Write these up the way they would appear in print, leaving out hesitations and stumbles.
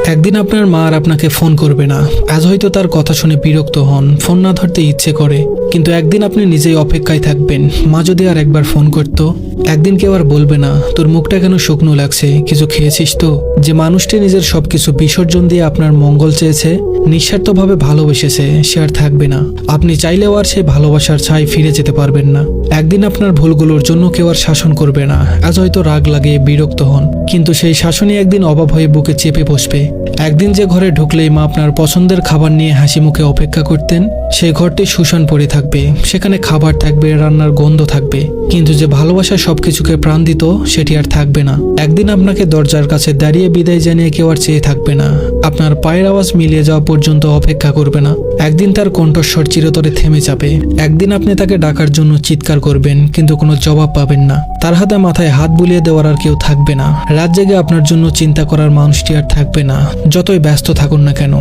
একদিন আপনার মা আর আপনাকে ফোন করবে না। আজ হয়তো তার কথা শুনে বিরক্ত হন, ফোন না ধরতে ইচ্ছে করে, কিন্তু একদিন আপনি নিজেই অপেক্ষায় থাকবেন। মা যদি আর একবার ফোন করতো, একদিন কেউ আর বলবে না তোর মুখটা কেন শুকনো লাগছে, কিছু খেয়েছিস তো। যে মানুষটি নিজের সবকিছু বিসর্জন দিয়ে আপনার মঙ্গল চেয়েছে, নিঃস্বার্থভাবে ভালোবেসেছে, সে আর থাকবে না। আপনি চাইলেও আর সেই ভালোবাসার ছাই ফিরে যেতে পারবেন না। একদিন আপনার ভুলগুলোর জন্য কেউ আর শাসন করবে না। আজ হয়তো রাগ লাগে, বিরক্ত হন, কিন্তু সেই শাসনই একদিন অভাব হয়ে বুকে চেপে বসবে। একদিন যে ঘরে ঢুকলেই মা আপনার পছন্দের খাবার নিয়ে হাসি মুখে অপেক্ষা করতেন, সেই ঘরটি শুষাণ পড়ে থাকবে। সেখানে খাবার থাকবে, রান্নার গন্ধ থাকবে, কিন্তু যে ভালোবাসা সবকিছুকে প্রাণ দিত, সেটি আর থাকবে না। একদিন আপনাকে দরজার কাছে দাঁড়িয়ে বিদায় জানিয়ে কেউ আর চেয়ে থাকবে না। আপনার পায়ের আওয়াজ মিলিয়ে যাওয়া পর্যন্ত অপেক্ষা করবে না। একদিন তার কণ্ঠস্বর চিরতরে থেমে যাবে। একদিন আপনি তাকে ডাকার জন্য চিৎকার করবেন, কিন্তু কোনো জবাব পাবেন না। তার হাতে মাথায় হাত বুলিয়ে দেওয়ার আর কেউ থাকবে না। রাত জেগে আপনার জন্য চিন্তা করার মানুষটি আর থাকবে না, যতই ব্যস্ত থাকুন না কেন।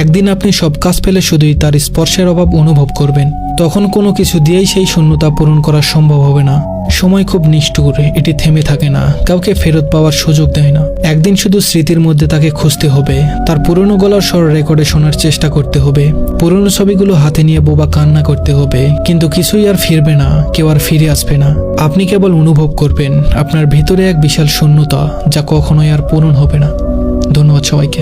একদিন আপনি সব কাজ ফেলে শুধুই তার স্পর্শের অভাব অনুভব করবেন। তখন কোনো কিছু দিয়েই সেই শূন্যতা পূরণ করা সম্ভব হবে না। সময় খুব নিষ্ঠুর, এটি থেমে থাকে না, কাউকে ফেরত পাওয়ার সুযোগ দেয় না। একদিন শুধু স্মৃতির মধ্যে তাকে খুঁজতে হবে, তার পুরনো গলার স্বর রেকর্ডে শোনার চেষ্টা করতে হবে, পুরনো ছবিগুলো হাতে নিয়ে বোবা কান্না করতে হবে, কিন্তু কিছুই আর ফিরবে না, কেউ আর ফিরে আসবে না। আপনি কেবল অনুভব করবেন আপনার ভিতরে এক বিশাল শূন্যতা, যা কখনোই আর পূরণ হবে না। ধন্যবাদ সবাইকে।